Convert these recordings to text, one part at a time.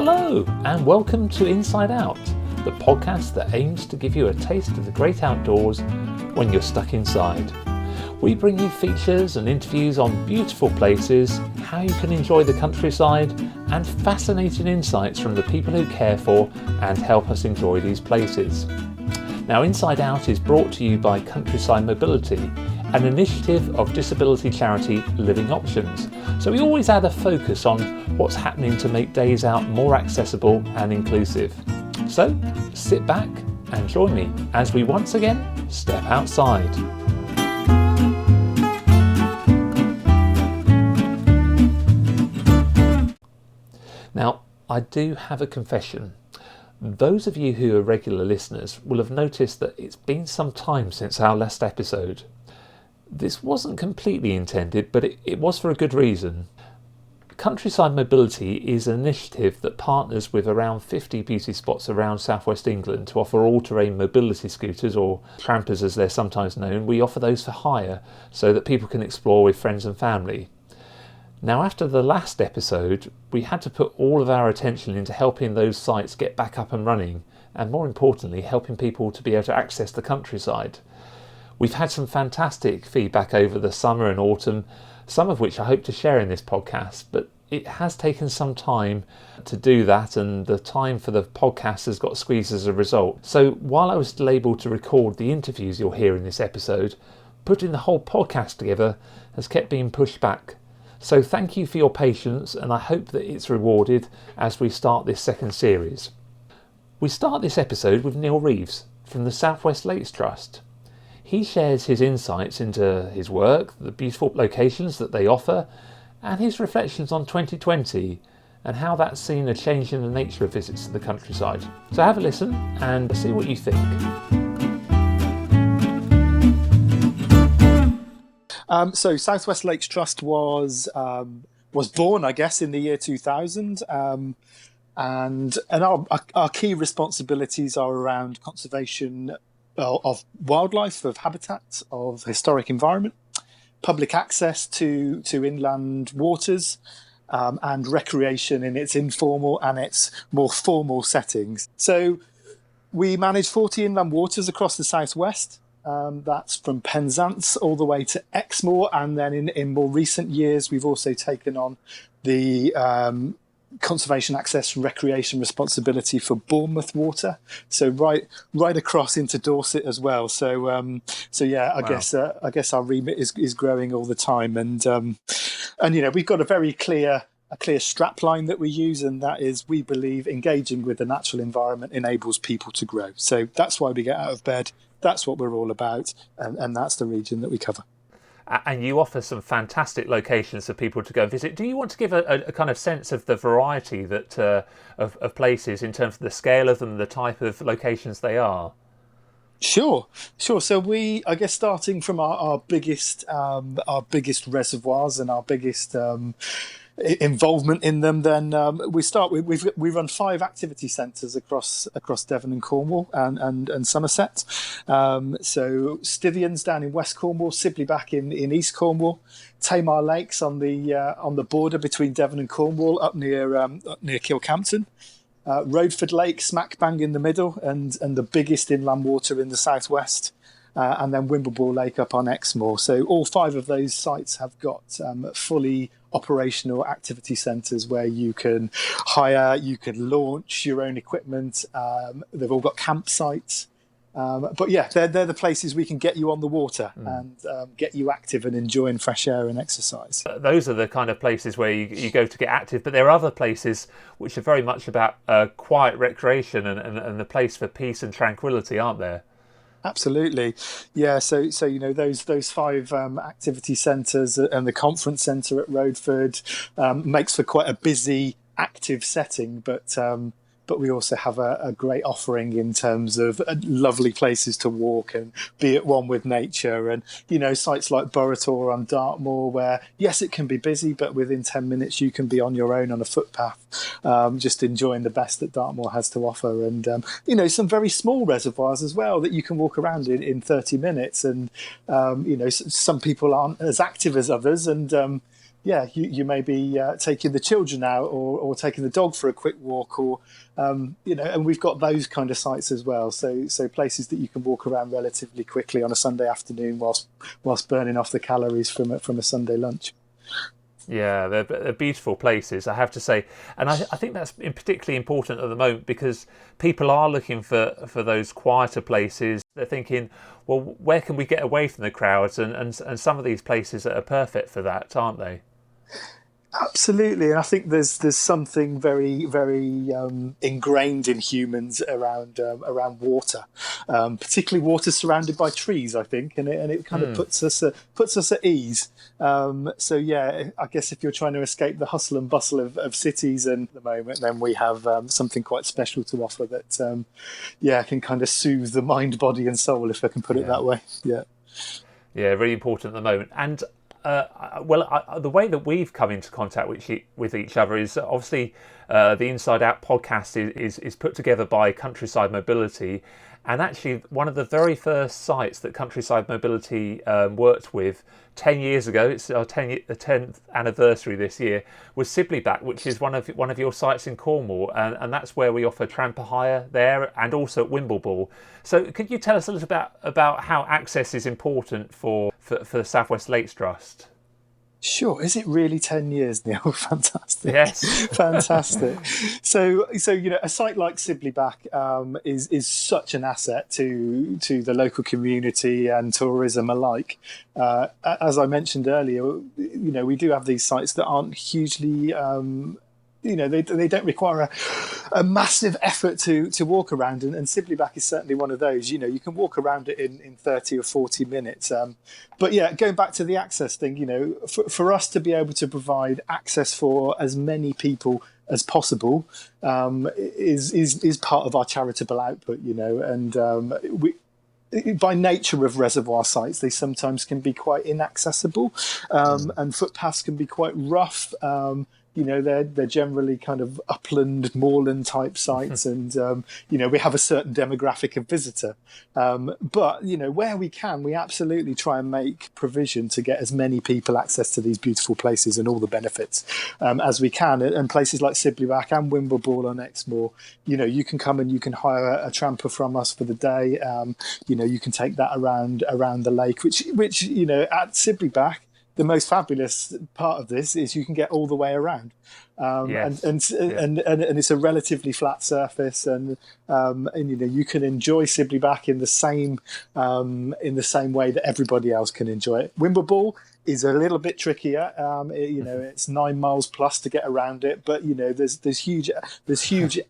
Hello and welcome to Inside Out, the podcast that aims to give you a taste of the great outdoors when you're stuck inside. We bring you features and interviews on beautiful places, how you can enjoy the countryside, and fascinating insights from the people who care for and help us enjoy these places. Now, Inside Out is brought to you by Countryside Mobility, an initiative of disability charity Living Options. So we always add a focus on what's happening to make days out more accessible and inclusive. So sit back and join me as we once again step outside. Now, I do have a confession. Those of you who are regular listeners will have noticed that it's been some time since our last episode. This wasn't completely intended, but it was for a good reason. Countryside Mobility is an initiative that partners with around 50 beauty spots around southwest England to offer all-terrain mobility scooters, or trampers as they're sometimes known. We offer those for hire so that people can explore with friends and family. Now, after the last episode, we had to put all of our attention into helping those sites get back up and running, and more importantly, helping people to be able to access the countryside. We've had some fantastic feedback over the summer and autumn, some of which I hope to share in this podcast, but it has taken some time to do that, and the time for the podcast has got squeezed as a result. So while I was still able to record the interviews you'll hear in this episode, putting the whole podcast together has kept being pushed back. So thank you for your patience, and I hope that it's rewarded as we start this second series. We start this episode with Neil Reeves from the South West Lakes Trust. He shares his insights into his work, the beautiful locations that they offer, and his reflections on 2020 and how that's seen a change in the nature of visits to the countryside. So have a listen and see what you think. So South West Lakes Trust was born, I guess, in the year 2000, and our key responsibilities are around conservation of wildlife, of habitat, of historic environment, public access to inland waters, and recreation in its informal and its more formal settings. So we manage 40 inland waters across the southwest. That's from Penzance all the way to Exmoor, and then in more recent years we've also taken on the conservation access and recreation responsibility for Bournemouth water, so right across into Dorset as well. So yeah, I guess our remit is growing all the time, and you know, we've got a very clear strap line that we use, and that is, we believe engaging with the natural environment enables people to grow. So that's why we get out of bed. That's what we're all about, and that's the region that we cover. And you offer some fantastic locations for people to go and visit. Do you want to give a kind of sense of the variety that of places in terms of the scale of them, the type of locations they are? Sure. So we, I guess, starting from our biggest reservoirs and our biggest involvement in them, then we start with we run 5 activity centres across Devon and Cornwall and Somerset. So Stivians down in West Cornwall, Sibley back in East Cornwall, Tamar Lakes on the border between Devon and Cornwall up near Kilcampton. Rodeford Lake smack bang in the middle, and the biggest inland water in the southwest, and then Wimbleball Lake up on Exmoor. So all 5 of those sites have got fully operational activity centres where you can hire, you can launch your own equipment. They've all got campsites. But yeah, they're the places we can get you on the water and get you active and enjoying fresh air and exercise. Those are the kind of places where you go to get active, but there are other places which are very much about quiet recreation and the place for peace and tranquility, aren't there? Absolutely, yeah. So you know, those 5 activity centres and the conference centre at Rodeford makes for quite a busy, active setting, but we also have a great offering in terms of lovely places to walk and be at one with nature. And, you know, sites like Burrator on Dartmoor, where, yes, it can be busy, but within 10 minutes you can be on your own on a footpath, just enjoying the best that Dartmoor has to offer. And, you know, some very small reservoirs as well that you can walk around in 30 minutes. And, you know, some people aren't as active as others, and you may be taking the children out, or taking the dog for a quick walk, or and we've got those kind of sites as well. So places that you can walk around relatively quickly on a Sunday afternoon whilst burning off the calories from a Sunday lunch. Yeah, they're beautiful places, I have to say, and I think that's particularly important at the moment because people are looking for those quieter places. They're thinking, well, where can we get away from the crowds? And some of these places are perfect for that, aren't they? Absolutely, and I think there's something very very ingrained in humans around water, particularly water surrounded by trees. I think, and it kind of puts us at ease. So yeah, I guess if you're trying to escape the hustle and bustle of cities and at the moment, then we have something quite special to offer that can kind of soothe the mind, body, and soul, if I can put it that way. Yeah. Yeah, really important at the moment. And the way that we've come into contact with each other is obviously the Inside Out podcast is put together by Countryside Mobility, and actually one of the very first sites that Countryside Mobility worked with 10 years ago, it's our 10th anniversary this year, was Sibleyback, which is one of your sites in Cornwall, and that's where we offer tramper hire there and also at Wimbleball. So could you tell us a little about how access is important for the South West Lakes Trust? Sure. Is it really 10 years, Neil? Fantastic. Yes. Fantastic. So a site like Sibleyback is such an asset to the local community and tourism alike. As I mentioned earlier, we do have these sites that aren't hugely they don't require a massive effort to walk around, and Sibleyback is certainly one of those. You can walk around it in 30 or 40 minutes. But yeah, going back to the access thing, for us to be able to provide access for as many people as possible is part of our charitable output, and we, by nature of reservoir sites, they sometimes can be quite inaccessible, and footpaths can be quite rough. They're generally kind of upland, moorland type sites, and we have a certain demographic of visitor. But where we can, we absolutely try and make provision to get as many people access to these beautiful places and all the benefits as we can. And places like Sibleyback and Wimbleball on Exmoor, you can come and you can hire a tramper from us for the day. You can take that around the lake, which at Sibleyback, the most fabulous part of this is you can get all the way around, Yes. and it's a relatively flat surface, and you can enjoy Sibleyback in the same way that everybody else can enjoy it. Wimbleball is a little bit trickier. It's 9 miles plus to get around it, but there's huge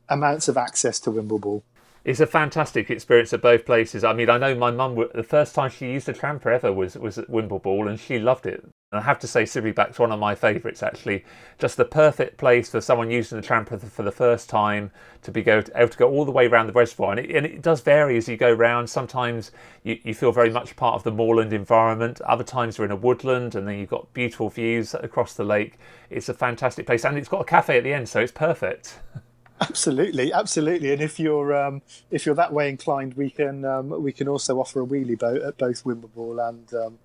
amounts of access to Wimbleball. It's a fantastic experience at both places. I mean, I know my mum, the first time she used a tramper ever was at Wimbleball, and she loved it. And I have to say, Sibleyback's one of my favourites, actually. Just the perfect place for someone using the tramper for the first time to be able to go all the way around the reservoir. And it does vary as you go round. Sometimes you feel very much part of the moorland environment. Other times you're in a woodland, and then you've got beautiful views across the lake. It's a fantastic place, and it's got a cafe at the end, so it's perfect. Absolutely. And if you're that way inclined, we can also offer a wheelie boat at both Wimbleball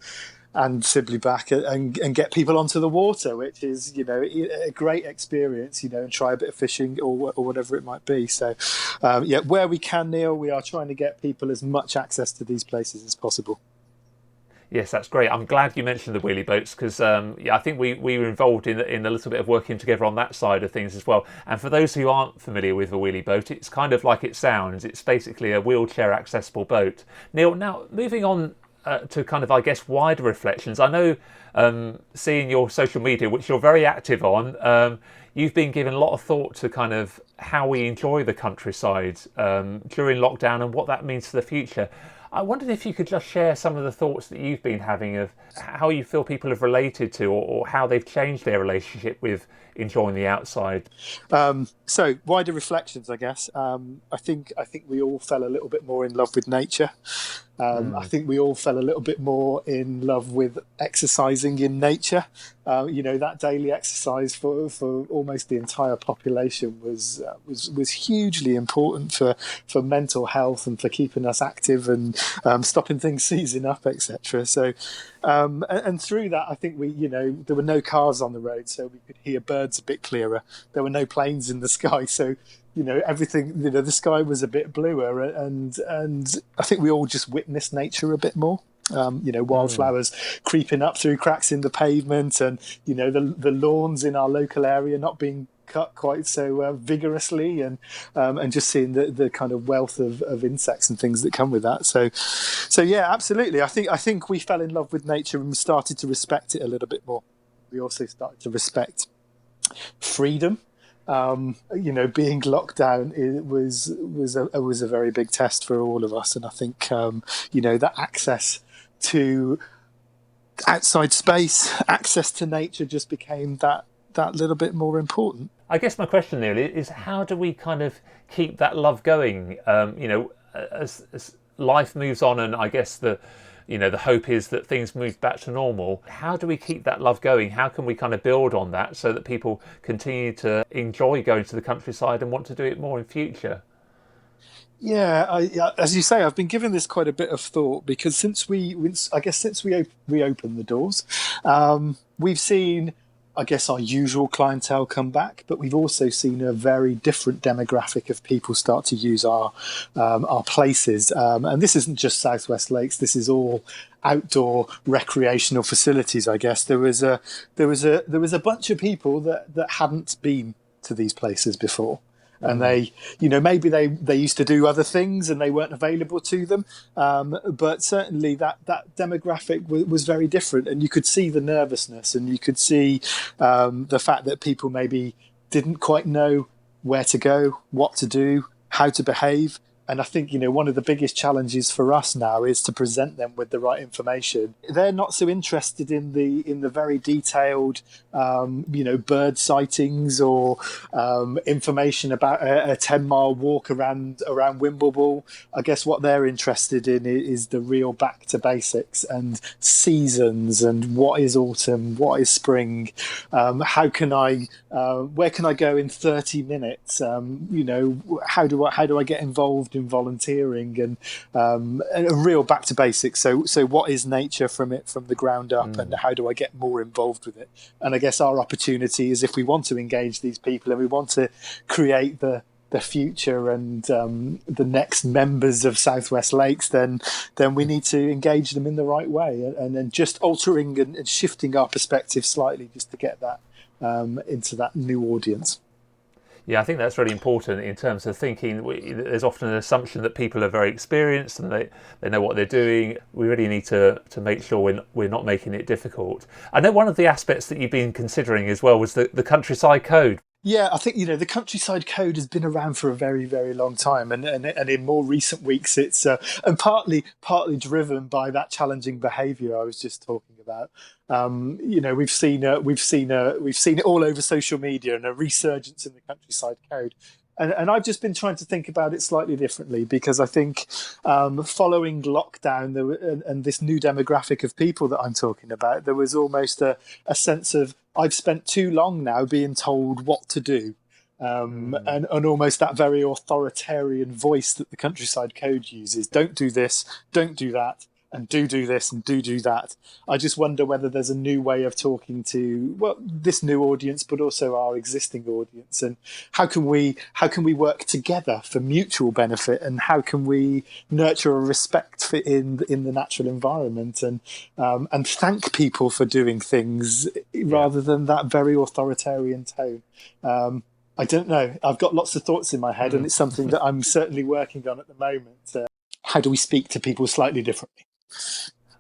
and Sibleyback, and get people onto the water, which is a great experience, and try a bit of fishing or whatever it might be. So where we can, Neil, we are trying to get people as much access to these places as possible. Yes, that's great. I'm glad you mentioned the wheelie boats because I think we were involved in a little bit of working together on that side of things as well. And for those who aren't familiar with a wheelie boat, it's kind of like it sounds. It's basically a wheelchair accessible boat. Neil, now moving on to kind of, I guess, wider reflections. I know seeing your social media, which you're very active on, you've been giving a lot of thought to kind of how we enjoy the countryside during lockdown and what that means for the future. I wondered if you could just share some of the thoughts that you've been having of how you feel people have related to or how they've changed their relationship with enjoying the outside. So wider reflections, I guess. I think we all fell a little bit more in love with nature I think we all fell a little bit more in love with exercising in nature. That daily exercise for almost the entire population was hugely important for mental health and for keeping us active and stopping things seizing up, etc. So, and through that, I think there were no cars on the road, so we could hear birds a bit clearer. There were no planes in the sky, so everything, the sky was a bit bluer, and I think we all just witnessed nature a bit more. Wildflowers creeping up through cracks in the pavement, and the lawns in our local area not being cut quite so vigorously, and just seeing the kind of wealth of insects and things that come with that. So yeah, absolutely. I think we fell in love with nature and started to respect it a little bit more. We also started to respect freedom. Being locked down, it was a very big test for all of us, and I think that access to outside space, access to nature, just became that little bit more important. I guess my question, Neil, is how do we kind of keep that love going? As life moves on, and I guess the hope is that things move back to normal. How do we keep that love going? How can we kind of build on that so that people continue to enjoy going to the countryside and want to do it more in future? Yeah, as you say, I've been giving this quite a bit of thought, because since we reopened the doors, we've seen, I guess, our usual clientele come back, but we've also seen a very different demographic of people start to use our places. And this isn't just Southwest Lakes; this is all outdoor recreational facilities. I guess there was a bunch of people that hadn't been to these places before. And maybe they used to do other things and they weren't available to them. But certainly that demographic was very different, and you could see the nervousness, and you could see the fact that people maybe didn't quite know where to go, what to do, how to behave. And I think, one of the biggest challenges for us now is to present them with the right information. They're not so interested in the very detailed, bird sightings or information about a 10-mile walk around Wimblewall. I guess what they're interested in is the real back to basics and seasons, and what is autumn, what is spring, where can I go in 30 minutes? How do I get involved in volunteering, and a real back to basics. So what is nature from the ground up, and how do I get more involved with it? And I guess our opportunity is, if we want to engage these people and we want to create the future and the next members of Southwest Lakes, then we need to engage them in the right way, and then just altering and shifting our perspective slightly, just to get that into that new audience. Yeah, I think that's really important in terms of thinking. There's often an assumption that people are very experienced and they know what they're doing. We really need to make sure we're not making it difficult. I know one of the aspects that you've been considering as well was the countryside code. Yeah, I think the countryside code has been around for a very, very long time, and in more recent weeks, it's and partly driven by that challenging behaviour I was just talking about. We've seen it all over social media, and a resurgence in the countryside code. And I've just been trying to think about it slightly differently, because I think following lockdown and this new demographic of people that I'm talking about, there was almost a sense of, I've spent too long now being told what to do. And almost that very authoritarian voice that the countryside code uses. Don't do this, don't do that, and do this and do that. I just wonder whether there's a new way of talking to, well, this new audience, but also our existing audience, and how can we work together for mutual benefit, and how can we nurture a respect for in the natural environment, and thank people for doing things rather than that very authoritarian tone. I don't know. I've got lots of thoughts in my head, and it's something that I'm certainly working on at the moment. How do we speak to people slightly differently?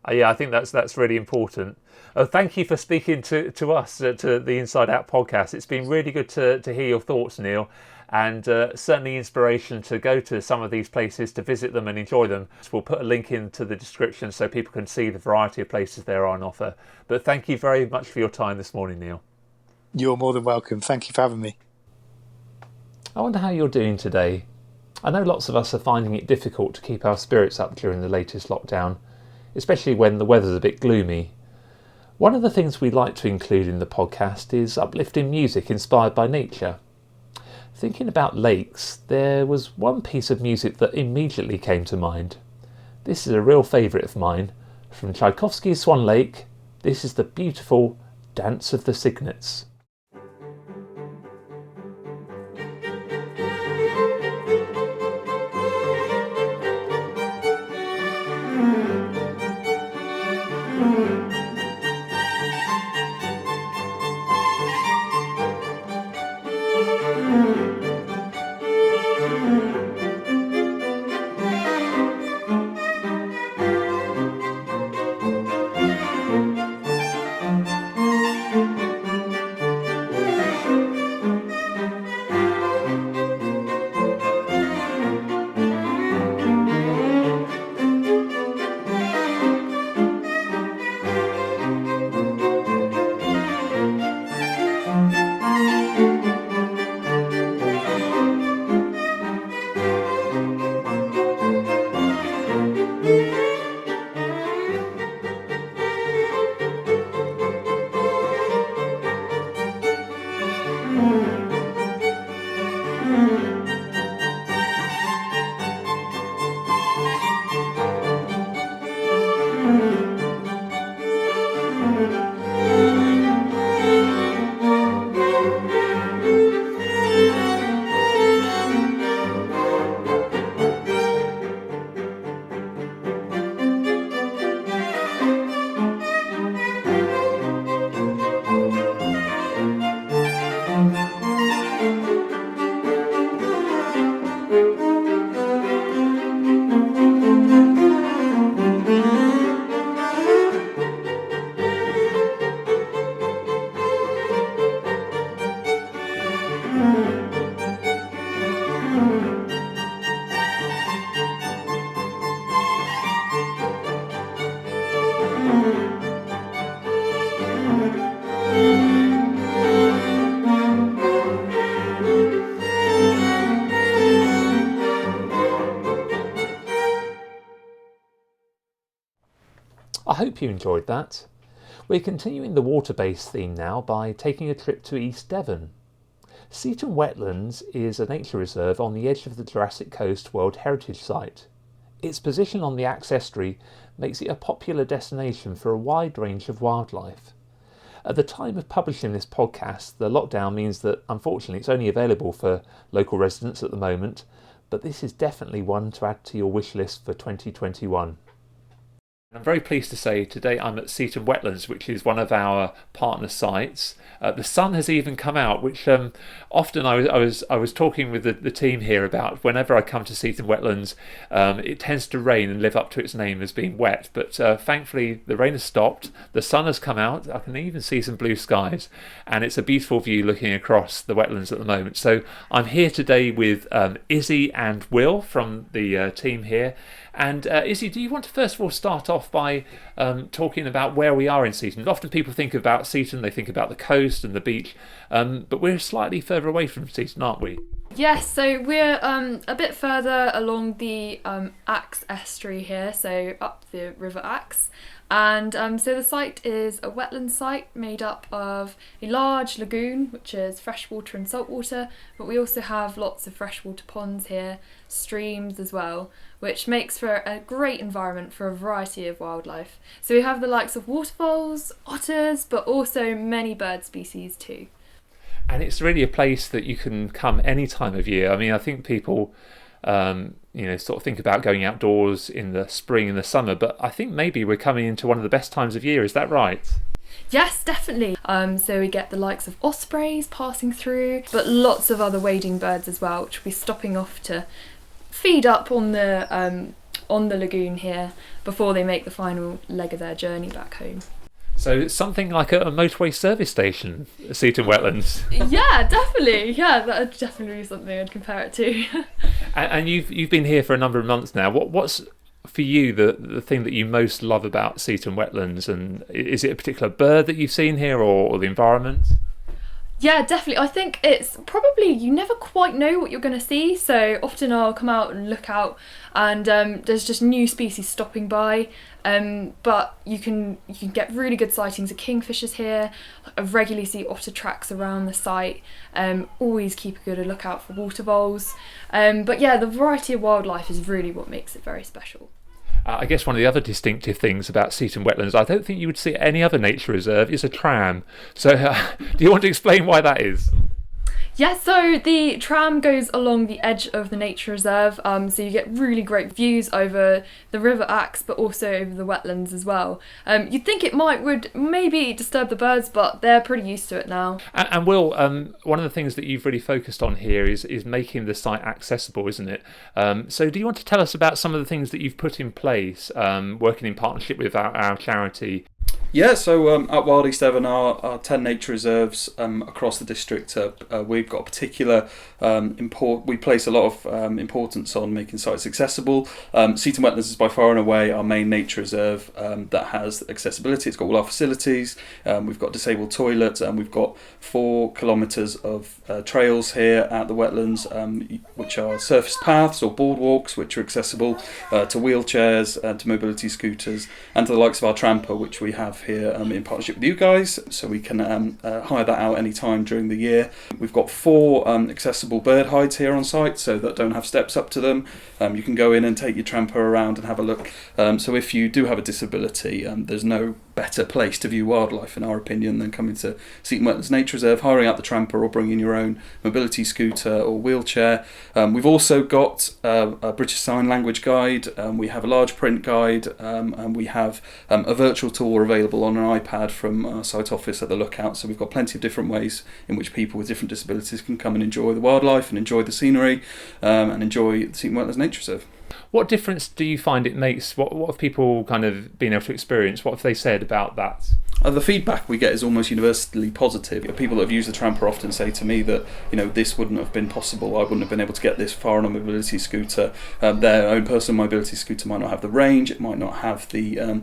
Yeah, I think that's really important. Thank you for speaking to us, to the Inside Out podcast. It's been really good to hear your thoughts, Neil, and certainly inspiration to go to some of these places, to visit them and enjoy them. We'll put a link into the description so people can see the variety of places there are on offer. But thank you very much for your time this morning, Neil. You're more than welcome. Thank you for having me. I wonder how you're doing today. I know lots of us are finding it difficult to keep our spirits up during the latest lockdown, especially when the weather's a bit gloomy. One of the things we like to include in the podcast is uplifting music inspired by nature. Thinking about lakes, there was one piece of music that immediately came to mind. This is a real favourite of mine. From Tchaikovsky's Swan Lake, this is the beautiful Dance of the Cygnets. I hope you enjoyed that. We're continuing the water-based theme now by taking a trip to East Devon. Seaton Wetlands is a nature reserve on the edge of the Jurassic Coast World Heritage Site. Its position on the Axe Estuary makes it a popular destination for a wide range of wildlife. At the time of publishing this podcast, the lockdown means that unfortunately it's only available for local residents at the moment, but this is definitely one to add to your wish list for 2021. I'm very pleased to say today I'm at Seaton Wetlands, which is one of our partner sites. The sun has even come out, which often I was talking with the team here about whenever I come to Seaton Wetlands, it tends to rain and live up to its name as being wet. But thankfully the rain has stopped, the sun has come out, I can even see some blue skies, and it's a beautiful view looking across the wetlands at the moment. So I'm here today with Izzy and Will from the team here. And Izzy, do you want to first of all start off by talking about where we are in Seaton? Often people think about Seaton, they think about the coast and the beach, but we're slightly further away from Seaton, aren't we? Yes, so we're a bit further along the Axe Estuary here, so up the River Axe. And so the site is a wetland site made up of a large lagoon, which is freshwater and saltwater, but we also have lots of freshwater ponds here, streams as well, which makes for a great environment for a variety of wildlife. So we have the likes of waterfoals, otters, but also many bird species too. And it's really a place that you can come any time of year. I mean, I think people sort of think about going outdoors in the spring and the summer, but I think maybe we're coming into one of the best times of year. Is that right? Yes, definitely. So we get the likes of ospreys passing through, but lots of other wading birds as well, which will be stopping off to feed up on the lagoon here before they make the final leg of their journey back home. So it's something like a motorway service station, Seaton Wetlands. Yeah, definitely. Yeah, that would definitely be something I'd compare it to. And you've been here for a number of months now. What's for you the thing that you most love about Seaton Wetlands? And is it a particular bird that you've seen here, or the environment? Yeah, definitely. I think it's probably you never quite know what you're going to see. So often I'll come out and look out, and there's just new species stopping by. But you can get really good sightings of kingfishers here. I regularly see otter tracks around the site. Always keep a good lookout for water voles. But yeah, the variety of wildlife is really what makes it very special. I guess one of the other distinctive things about Seaton Wetlands, I don't think you would see at any other nature reserve, is a tram. So do you want to explain why that is? Yeah, so the tram goes along the edge of the nature reserve, so you get really great views over the River Axe, but also over the wetlands as well. You'd think it would maybe disturb the birds, but they're pretty used to it now. And Will, one of the things that you've really focused on here is making the site accessible, isn't it? So do you want to tell us about some of the things that you've put in place, working in partnership with our charity? Yeah, so at Wild East Devon, our 10 nature reserves across the district, we've got a particular we place a lot of importance on making sites accessible. Seaton Wetlands is by far and away our main nature reserve that has accessibility. It's got all our facilities, we've got disabled toilets, and we've got 4 kilometres of trails here at the wetlands, which are surfaced paths or boardwalks, which are accessible to wheelchairs, to mobility scooters, and to the likes of our tramper, which we have here in partnership with you guys, so we can hire that out any time during the year. We've got 4 accessible bird hides here on site, so that don't have steps up to them. You can go in and take your tramper around and have a look. So if you do have a disability, there's no better place to view wildlife, in our opinion, than coming to Seaton Wetlands Nature Reserve, hiring out the tramper, or bringing your own mobility scooter or wheelchair. We've also got a British Sign Language guide, we have a large print guide, and we have a virtual tour available on an iPad from our site office at the Lookout. So we've got plenty of different ways in which people with different disabilities can come and enjoy the wildlife and enjoy the scenery, and enjoy the Seaton Wetlands Nature Reserve. What difference do you find it makes? What have people kind of been able to experience? What have they said about that? The feedback we get is almost universally positive. People that have used the tramper often say to me that, this wouldn't have been possible. I wouldn't have been able to get this far on a mobility scooter. Their own personal mobility scooter might not have the range. It might not have the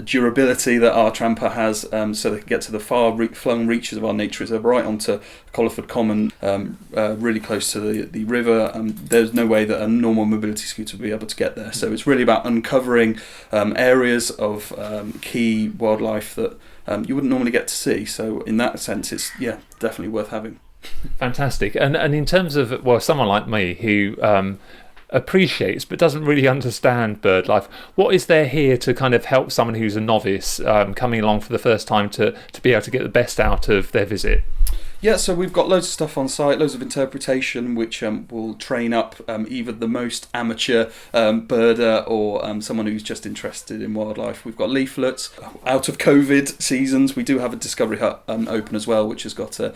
durability that our tramper has. So they can get to the far-flung reaches of our nature reserve, right onto Colliford Common, really close to the river. There's no way that a normal mobility scooter would be able to get there. So it's really about uncovering areas of key wildlife that you wouldn't normally get to see. So in that sense, it's definitely worth having. Fantastic. And in terms of, well, someone like me who appreciates but doesn't really understand bird life, what is there here to kind of help someone who's a novice coming along for the first time to be able to get the best out of their visit? Yeah, so we've got loads of stuff on site, loads of interpretation, which will train up either the most amateur birder or someone who's just interested in wildlife. We've got leaflets. Out of COVID seasons, we do have a Discovery Hut open as well, which has got a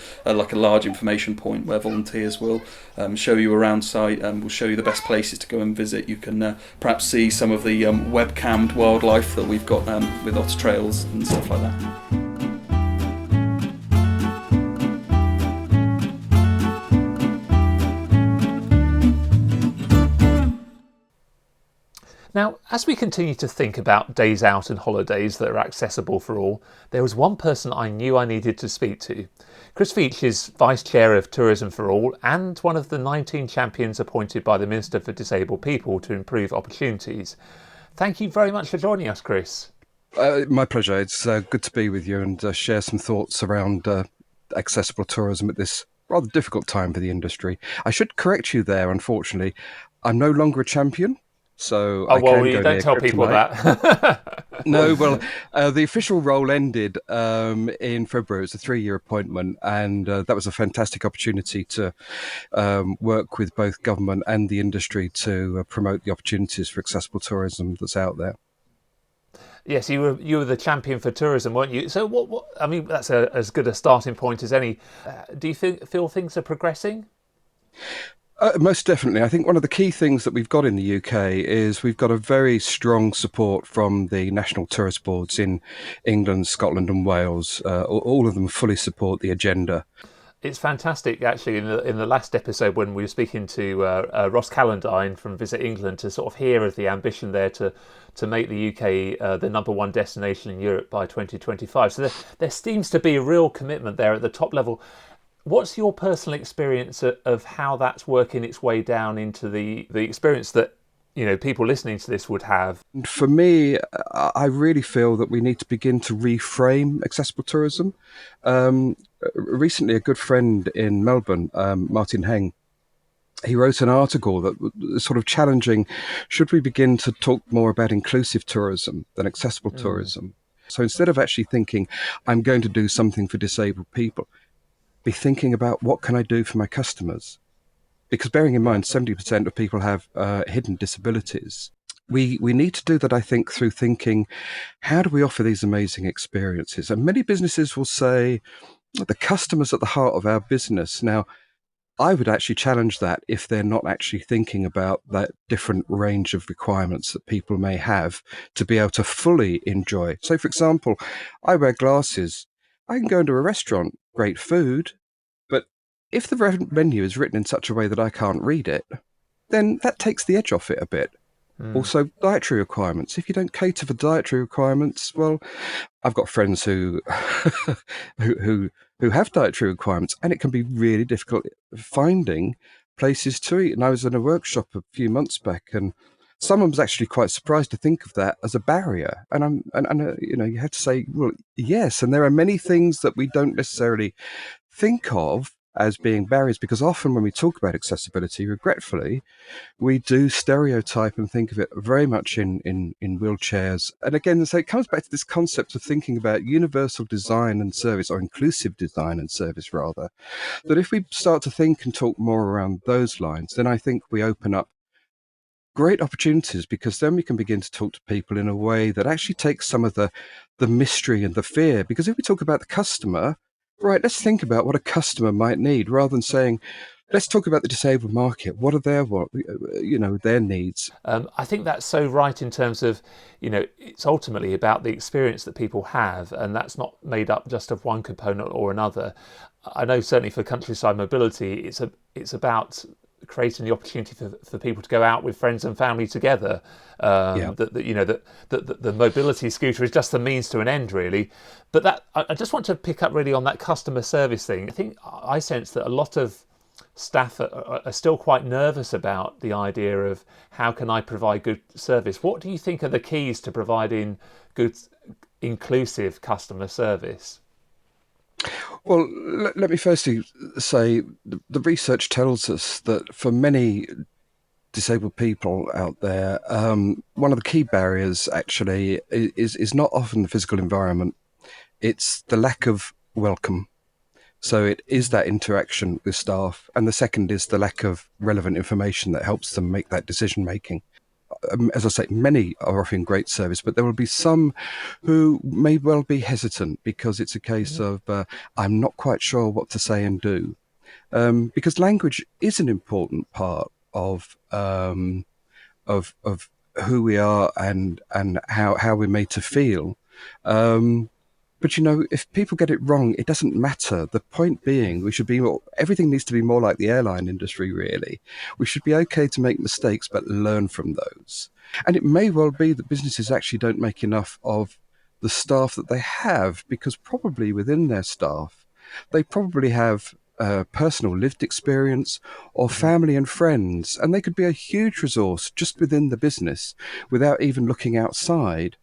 large information point where volunteers will show you around site and will show you the best places to go and visit. You can perhaps see some of the webcammed wildlife that we've got with otter trails and stuff like that. Now, as we continue to think about days out and holidays that are accessible for all, there was one person I knew I needed to speak to. Chris Veach is Vice Chair of Tourism for All and one of the 19 champions appointed by the Minister for Disabled People to improve opportunities. Thank you very much for joining us, Chris. My pleasure. It's good to be with you and share some thoughts around accessible tourism at this rather difficult time for the industry. I should correct you there, unfortunately. I'm no longer a champion. So you don't tell people that. No, well, the official role ended in February. It was a 3-year appointment, and that was a fantastic opportunity to work with both government and the industry to promote the opportunities for accessible tourism that's out there. Yes, you were the champion for tourism, weren't you? So what I mean, that's as good a starting point as any. Do you feel things are progressing? Most definitely. I think one of the key things that we've got in the UK is we've got a very strong support from the national tourist boards in England, Scotland and Wales. All of them fully support the agenda. It's fantastic, actually. In the last episode, when we were speaking to Ross Callandine from Visit England, to sort of hear of the ambition there to make the UK the number one destination in Europe by 2025. So there seems to be a real commitment there at the top level. What's your personal experience of how that's working its way down into the experience that people listening to this would have? For me, I really feel that we need to begin to reframe accessible tourism. Recently, a good friend in Melbourne, Martin Heng, he wrote an article that was sort of challenging, should we begin to talk more about inclusive tourism than accessible tourism? So instead of actually thinking, I'm going to do something for disabled people, be thinking about what can I do for my customers? Because bearing in mind, 70% of people have hidden disabilities. We need to do that, I think, through thinking, how do we offer these amazing experiences? And many businesses will say, the customer's at the heart of our business. Now, I would actually challenge that if they're not actually thinking about that different range of requirements that people may have to be able to fully enjoy. So, for example, I wear glasses. I can go into a restaurant, great food, but if the menu is written in such a way that I can't read it, then that takes the edge off it a bit. Also, dietary requirements. If you don't cater for dietary requirements, well, I've got friends who who have dietary requirements, and it can be really difficult finding places to eat. And I was in a workshop a few months back, and someone was actually quite surprised to think of that as a barrier. And you have to say, well, yes. And there are many things that we don't necessarily think of as being barriers, because often when we talk about accessibility, regretfully, we do stereotype and think of it very much in wheelchairs. And again, so it comes back to this concept of thinking about universal design and service, or inclusive design and service, rather, that if we start to think and talk more around those lines, then I think we open up great opportunities, because then we can begin to talk to people in a way that actually takes some of the mystery and the fear. Because if we talk about the customer, right, let's think about what a customer might need, rather than saying, let's talk about the disabled market. What are their needs? I think that's so right, in terms of, it's ultimately about the experience that people have, and that's not made up just of one component or another. I know certainly for countryside mobility, it's about creating the opportunity for people to go out with friends and family together. The mobility scooter is just the means to an end, really. But that, I just want to pick up really on that customer service thing. I think I sense that a lot of staff are still quite nervous about the idea of, how can I provide good service? What do you think are the keys to providing good, inclusive customer service? Well, let me firstly say the research tells us that for many disabled people out there, one of the key barriers actually is not often the physical environment. It's the lack of welcome. So it is that interaction with staff. And the second is the lack of relevant information that helps them make that decision making. As I say, many are offering great service, but there will be some who may well be hesitant, because it's a case of, I'm not quite sure what to say and do. Because language is an important part of who we are and how we're made to feel. But if people get it wrong, it doesn't matter. The point being, everything needs to be more like the airline industry, really. We should be okay to make mistakes, but learn from those. And it may well be that businesses actually don't make enough of the staff that they have, because probably within their staff, they probably have personal lived experience or family and friends, and they could be a huge resource just within the business without even looking outside.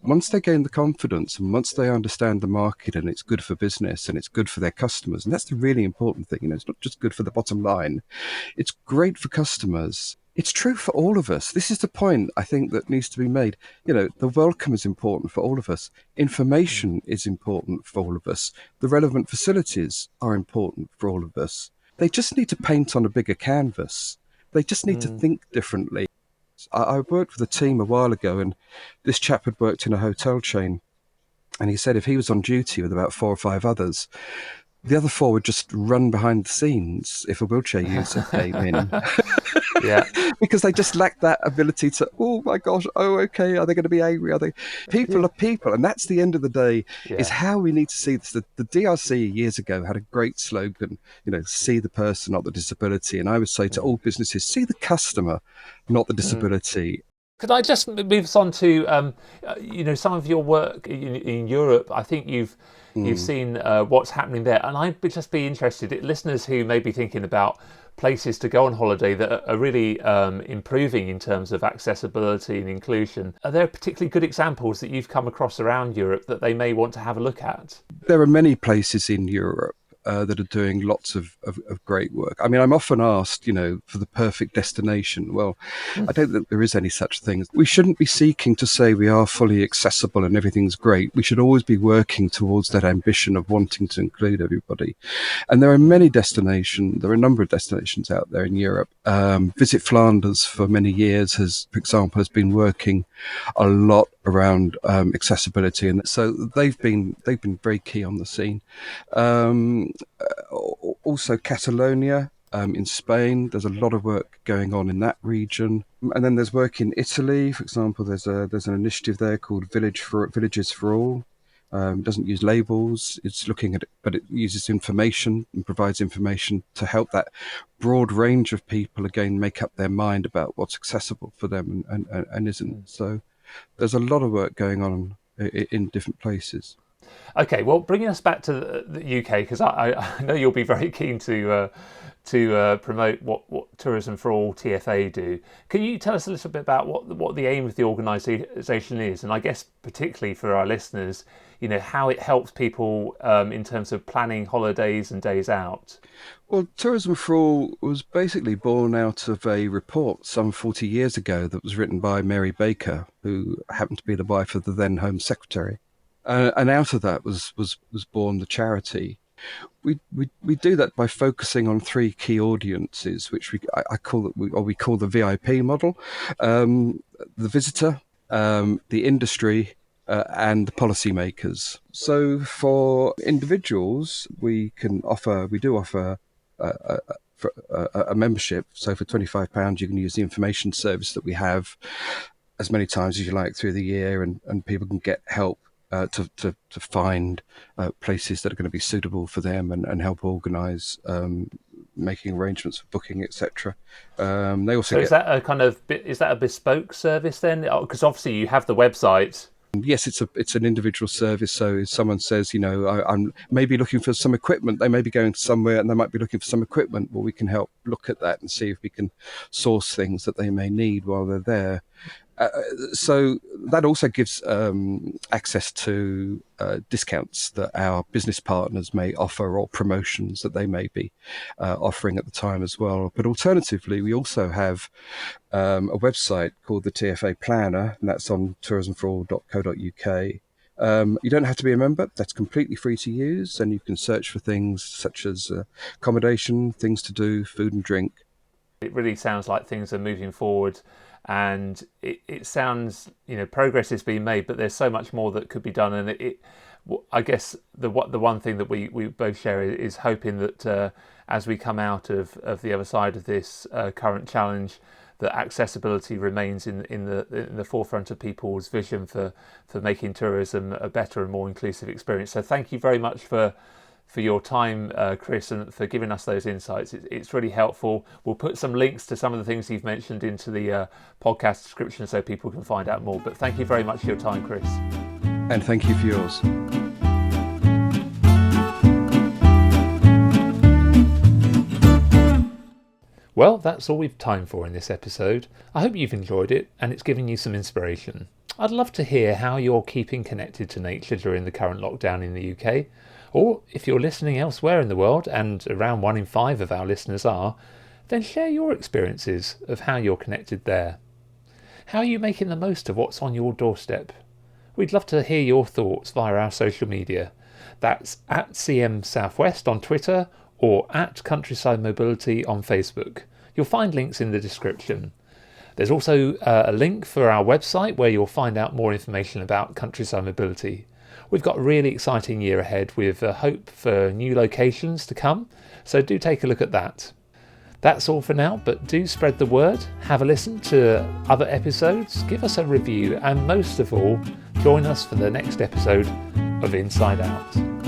Once they gain the confidence, and once they understand the market, and it's good for business and it's good for their customers, and that's the really important thing, it's not just good for the bottom line, it's great for customers. It's true for all of us. This is the point, I think, that needs to be made. The welcome is important for all of us. Information is important for all of us. The relevant facilities are important for all of us. They just need to paint on a bigger canvas. They just need to think differently. I worked with a team a while ago, and this chap had worked in a hotel chain, and he said if he was on duty with about 4 or 5 others, the other 4 would just run behind the scenes if a wheelchair user came in. Yeah. because they just lack that ability to, oh my gosh, oh, okay, are they going to be angry? Are they? People are people. And that's the end of the day, is Yeah. how we need to see this. The DRC years ago had a great slogan, see the person, not the disability. And I would say to all businesses, see the customer, not the disability. Could I just move us on to, some of your work in Europe? I think you've seen what's happening there, and I'd just be interested, listeners who may be thinking about places to go on holiday that are really improving in terms of accessibility and inclusion. Are there particularly good examples that you've come across around Europe that they may want to have a look at? There are many places in Europe that are doing lots of great work. I mean, I'm often asked, for the perfect destination. Well, I don't think there is any such thing. We shouldn't be seeking to say we are fully accessible and everything's great. We should always be working towards that ambition of wanting to include everybody. And there are many destinations, there are a number of destinations out there in Europe. Visit Flanders for many years for example, has been working a lot around accessibility, and so they've been very key on the scene. Also Catalonia in Spain, there's a lot of work going on in that region. And then there's work in Italy, for example. There's an initiative there called Villages for All. It doesn't use labels. It's looking at it, but it uses information and provides information to help that broad range of people again make up their mind about what's accessible for them and isn't. So there's a lot of work going on in different places. Okay, well, bringing us back to the UK, because I know you'll be very keen to promote what Tourism for All TFA do. Can you tell us a little bit about what the aim of the organisation is, and I guess particularly for our listeners, how it helps people in terms of planning holidays and days out? Well, Tourism for All was basically born out of a report some 40 years ago that was written by Mary Baker, who happened to be the wife of the then Home Secretary. And out of that was born the charity. We do that by focusing on three key audiences, which we call the VIP model: the visitor, the industry, and the policymakers. So for individuals, we do offer a membership. So for £25, you can use the information service that we have as many times as you like through the year, and people can get help to find places that are going to be suitable for them and help organise making arrangements for booking, etc. They also is that a bespoke service then? Because obviously you have the website. Yes, it's an individual service. So if someone says, I'm maybe looking for some equipment, they may be going somewhere and they might be looking for some equipment. Well, we can help look at that and see if we can source things that they may need while they're there. So that also gives access to discounts that our business partners may offer, or promotions that they may be offering at the time as well. But alternatively, we also have a website called the TFA Planner, and that's on tourismforall.co.uk. You don't have to be a member. That's completely free to use, and you can search for things such as accommodation, things to do, food and drink. It really sounds like things are moving forward, and it sounds, progress is being made, but there's so much more that could be done. And I guess the one thing that we both share is hoping that as we come out of the other side of this current challenge, that accessibility remains in the forefront of people's vision for making tourism a better and more inclusive experience. So thank you very much for your time, Chris, and for giving us those insights. It's really helpful. We'll put some links to some of the things you've mentioned into the podcast description so people can find out more. But thank you very much for your time, Chris. And thank you for yours. Well, that's all we've time for in this episode. I hope you've enjoyed it and it's given you some inspiration. I'd love to hear how you're keeping connected to nature during the current lockdown in the UK. Or if you're listening elsewhere in the world, and around 1 in 5 of our listeners are, then share your experiences of how you're connected there. How are you making the most of what's on your doorstep? We'd love to hear your thoughts via our social media. That's at CM Southwest on Twitter or at Countryside Mobility on Facebook. You'll find links in the description. There's also a link for our website where you'll find out more information about Countryside Mobility. We've got a really exciting year ahead with hope for new locations to come, so do take a look at that. That's all for now, but do spread the word, have a listen to other episodes, give us a review, and most of all, join us for the next episode of Inside Out.